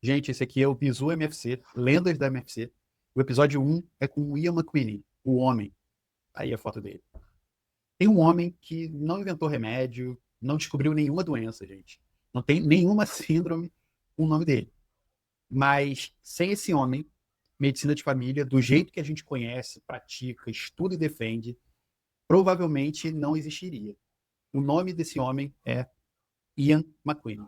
Gente, esse aqui é o Bizu MFC, Lendas da MFC. O episódio 1 é com o Ian McQueen, o homem. Aí a foto dele. Tem um homem que não inventou remédio, não descobriu nenhuma doença, gente. Não tem nenhuma síndrome com o nome dele. Mas sem esse homem, medicina de família, do jeito que a gente conhece, pratica, estuda e defende, provavelmente não existiria. O nome desse homem é Ian McQueen.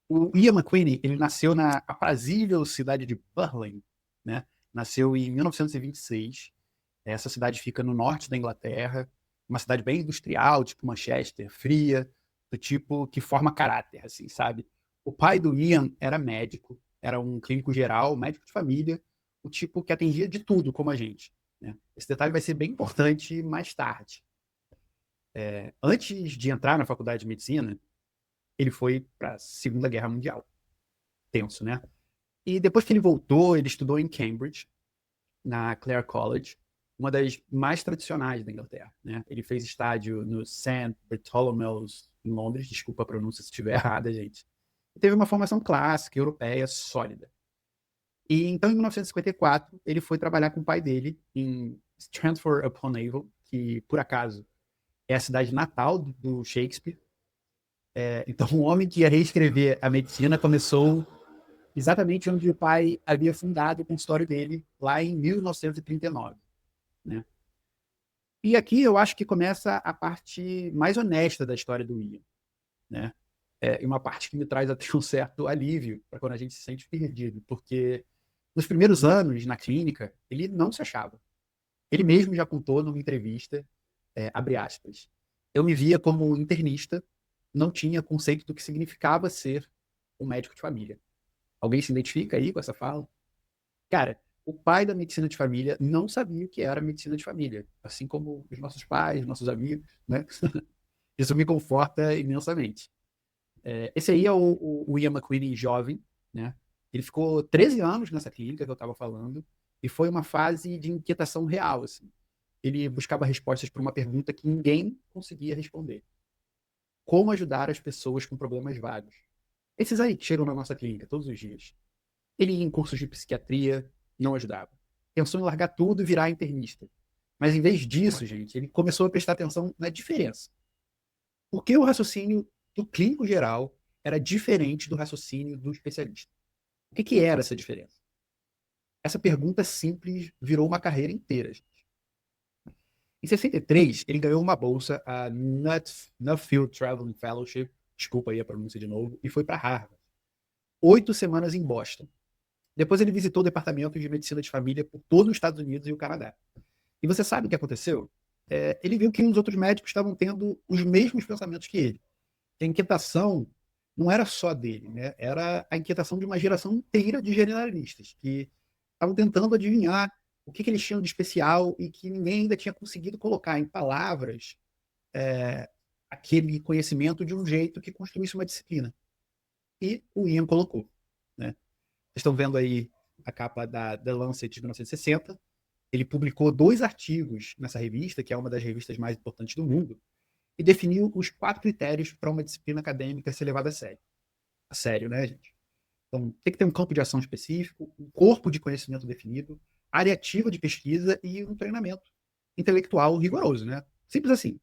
O Ian McQueen, ele nasceu na aprazível cidade de Burley, né? Nasceu em 1926. Essa cidade fica no norte da Inglaterra, uma cidade bem industrial, tipo Manchester, fria, do tipo que forma caráter, assim, sabe? O pai do Ian era médico, era um clínico geral, médico de família, o tipo que atendia de tudo, como a gente, né? Esse detalhe vai ser bem importante mais tarde. Antes de entrar na faculdade de medicina, ele foi para a Segunda Guerra Mundial. Tenso, né? E depois que ele voltou, ele estudou em Cambridge, na Clare College, uma das mais tradicionais da Inglaterra, né? Ele fez estágio no St. Bartholomew's, em Londres, desculpa a pronúncia se estiver errada, gente. E teve uma formação clássica, europeia, sólida. E então, em 1954, ele foi trabalhar com o pai dele em Stratford-upon-Avon, que, por acaso, é a cidade natal do Shakespeare. Então, o homem que ia reescrever a medicina começou exatamente onde o pai havia fundado o consultório dele, lá em 1939, né? E aqui eu acho que começa a parte mais honesta da história do Ian, né? E uma parte que me traz até um certo alívio para quando a gente se sente perdido, porque nos primeiros anos na clínica ele não se achava. Ele mesmo já contou numa entrevista, abre aspas, eu me via como internista, não tinha conceito do que significava ser um médico de família. Alguém se identifica aí com essa fala? Cara, o pai da medicina de família não sabia o que era medicina de família, assim como os nossos pais, nossos amigos, né? Isso me conforta imensamente. Esse aí é o Ian McQueen jovem, né? Ele ficou 13 anos nessa clínica que eu estava falando, e foi uma fase de inquietação real, assim. Ele buscava respostas para uma pergunta que ninguém conseguia responder. Como ajudar as pessoas com problemas vagos? Esses aí que chegam na nossa clínica todos os dias. Ele ia em cursos de psiquiatria, não ajudava. Pensou em largar tudo e virar internista. Mas em vez disso, gente, ele começou a prestar atenção na diferença. Por que o raciocínio do clínico geral era diferente do raciocínio do especialista? O que era essa diferença? Essa pergunta simples virou uma carreira inteira, gente. Em 63, ele ganhou uma bolsa, a Nuffield Traveling Fellowship, desculpa aí a pronúncia de novo, e foi para Harvard. 8 semanas em Boston. Depois ele visitou departamentos de medicina de família por todo os Estados Unidos e o Canadá. E você sabe o que aconteceu? Ele viu que os outros médicos estavam tendo os mesmos pensamentos que ele. A inquietação não era só dele, né? Era a inquietação de uma geração inteira de generalistas que estavam tentando adivinhar o que eles tinham de especial e que ninguém ainda tinha conseguido colocar em palavras aquele conhecimento de um jeito que construísse uma disciplina. E o Ian colocou, né? Vocês estão vendo aí a capa da The Lancet de 1960. Ele publicou 2 artigos nessa revista, que é uma das revistas mais importantes do mundo, e definiu os 4 critérios para uma disciplina acadêmica ser levada a sério. A sério, né, gente? Então, tem que ter um campo de ação específico, um corpo de conhecimento definido, área ativa de pesquisa e um treinamento intelectual rigoroso, né? Simples assim.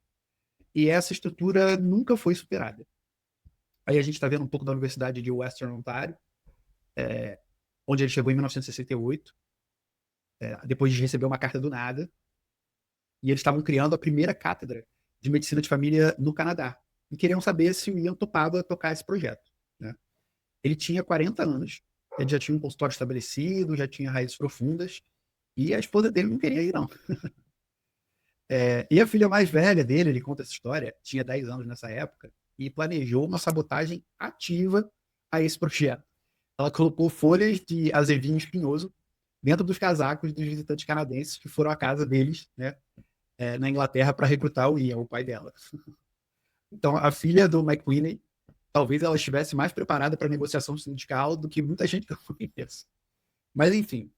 E essa estrutura nunca foi superada. Aí a gente está vendo um pouco da Universidade de Western Ontario, onde ele chegou em 1968, depois de receber uma carta do nada, e eles estavam criando a primeira cátedra de medicina de família no Canadá. E queriam saber se o Ian topava tocar esse projeto, né? Ele tinha 40 anos, ele já tinha um consultório estabelecido, já tinha raízes profundas, e a esposa dele não queria ir, não. E a filha mais velha dele, ele conta essa história, tinha 10 anos nessa época, e planejou uma sabotagem ativa a esse projeto. Ela colocou folhas de azevinho espinhoso dentro dos casacos dos visitantes canadenses que foram à casa deles, né, na Inglaterra para recrutar o Ian, o pai dela. Então, a filha do McQueen, talvez ela estivesse mais preparada para a negociação sindical do que muita gente que eu conheço. Mas, enfim,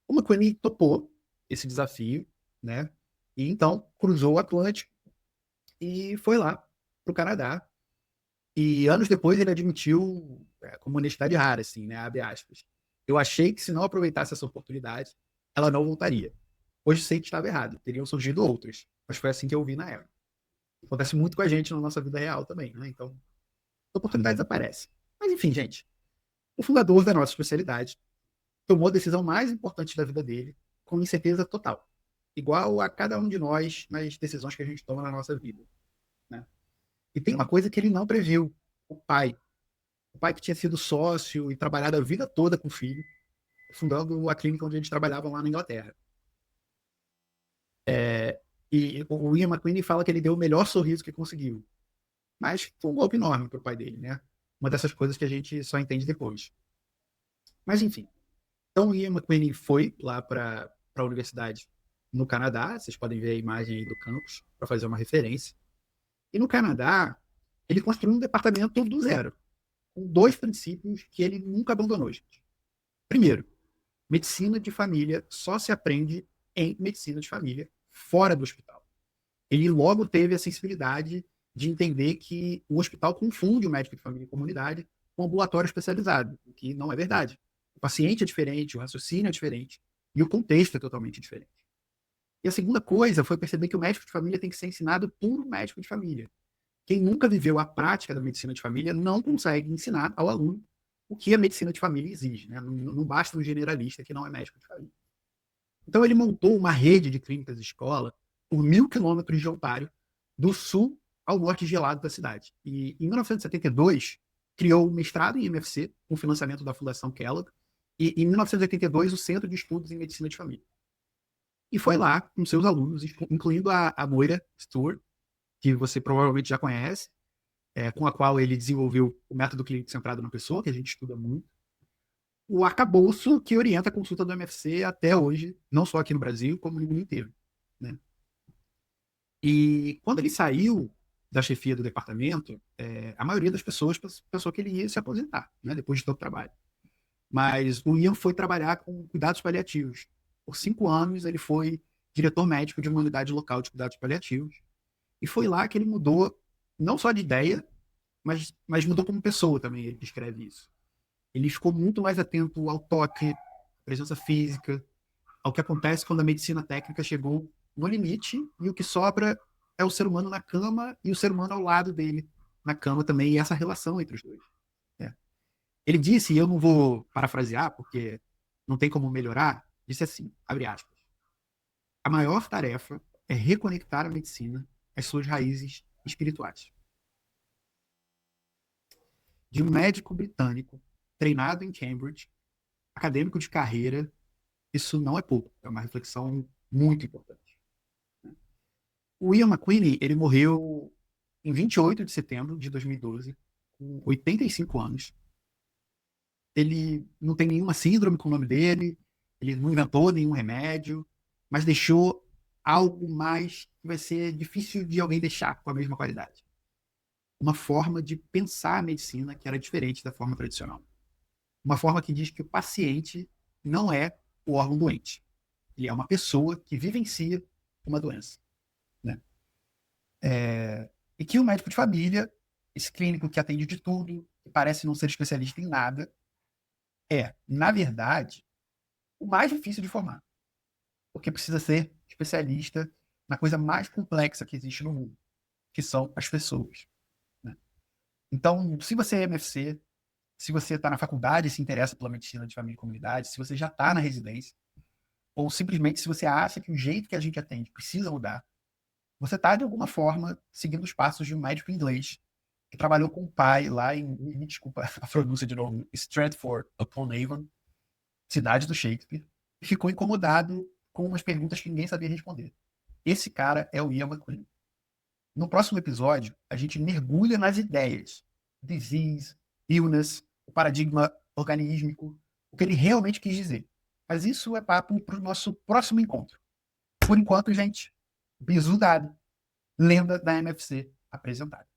o McQueen topou esse desafio, né? E então cruzou o Atlântico e foi lá para o Canadá. E anos depois ele admitiu, como honestidade rara, assim, né? Abre aspas. Eu achei que se não aproveitasse essa oportunidade, ela não voltaria. Hoje sei que estava errado, teriam surgido outras, mas foi assim que eu vi na época. Acontece muito com a gente na nossa vida real também, né? Então, oportunidades aparecem. Mas enfim, gente, o fundador da nossa especialidade tomou a decisão mais importante da vida dele com incerteza total. Igual a cada um de nós nas decisões que a gente toma na nossa vida, né? E tem uma coisa que ele não previu: o pai. O pai que tinha sido sócio e trabalhado a vida toda com o filho, fundando a clínica onde eles trabalhavam lá na Inglaterra. E o Ian McQueen fala que ele deu o melhor sorriso que conseguiu. Mas foi um golpe enorme para o pai dele, né? Uma dessas coisas que a gente só entende depois. Mas enfim. Então o Ian McQueen foi lá para a universidade no Canadá. Vocês podem ver a imagem aí do campus para fazer uma referência. E no Canadá, ele construiu um departamento do zero, com dois princípios que ele nunca abandonou, gente. Primeiro, medicina de família só se aprende em medicina de família, fora do hospital. Ele logo teve a sensibilidade de entender que o hospital confunde o médico de família e comunidade com um ambulatório especializado, o que não é verdade. O paciente é diferente, o raciocínio é diferente e o contexto é totalmente diferente. E a segunda coisa foi perceber que o médico de família tem que ser ensinado por um médico de família. Quem nunca viveu a prática da medicina de família não consegue ensinar ao aluno o que a medicina de família exige, né? Não basta um generalista que não é médico de família. Então ele montou uma rede de clínicas de escola por 1.000 quilômetros de Ontário, do sul ao norte gelado da cidade. E em 1972 criou o mestrado em MFC com financiamento da Fundação Kellogg e em 1982 o Centro de Estudos em Medicina de Família. E foi lá com seus alunos, incluindo a Moira Stewart, que você provavelmente já conhece, com a qual ele desenvolveu o método clínico centrado na pessoa, que a gente estuda muito, o arcabouço que orienta a consulta do MFC até hoje, não só aqui no Brasil, como no mundo inteiro, né? E quando ele saiu da chefia do departamento, a maioria das pessoas pensou que ele ia se aposentar, né, depois de tanto trabalho. Mas o Ian foi trabalhar com cuidados paliativos. Por 5 anos, ele foi diretor médico de uma unidade local de cuidados paliativos. E foi lá que ele mudou, não só de ideia, mas mudou como pessoa também, ele descreve isso. Ele ficou muito mais atento ao toque, presença física, ao que acontece quando a medicina técnica chegou no limite e o que sobra é o ser humano na cama e o ser humano ao lado dele na cama também, e essa relação entre os dois. É. Ele disse, e eu não vou parafrasear porque não tem como melhorar, disse assim, abre aspas, a maior tarefa é reconectar a medicina às suas raízes espirituais. De um médico britânico treinado em Cambridge, acadêmico de carreira, isso não é pouco, é uma reflexão muito importante. O Ian McQueen, ele morreu em 28 de setembro de 2012, com 85 anos. Ele não tem nenhuma síndrome com o nome dele, ele não inventou nenhum remédio, mas deixou algo mais que vai ser difícil de alguém deixar com a mesma qualidade. Uma forma de pensar a medicina que era diferente da forma tradicional. Uma forma que diz que o paciente não é o órgão doente. Ele é uma pessoa que vivencia uma doença, né? E que o médico de família, esse clínico que atende de tudo, que parece não ser especialista em nada, na verdade, o mais difícil de formar. Porque precisa ser especialista na coisa mais complexa que existe no mundo, que são as pessoas, né? Então, se você é MFC, se você está na faculdade e se interessa pela medicina de família e comunidade, se você já está na residência, ou simplesmente se você acha que o jeito que a gente atende precisa mudar, você está, de alguma forma, seguindo os passos de um médico inglês que trabalhou com o pai lá me desculpa a pronúncia de novo, Stratford-upon-Avon, cidade do Shakespeare, e ficou incomodado com umas perguntas que ninguém sabia responder. Esse cara é o Ian McQueen. No próximo episódio, a gente mergulha nas ideias. Disease, illness, o paradigma organísmico, o que ele realmente quis dizer. Mas isso é papo para o nosso próximo encontro. Por enquanto, gente, bisu dado. Lenda da MFC apresentada.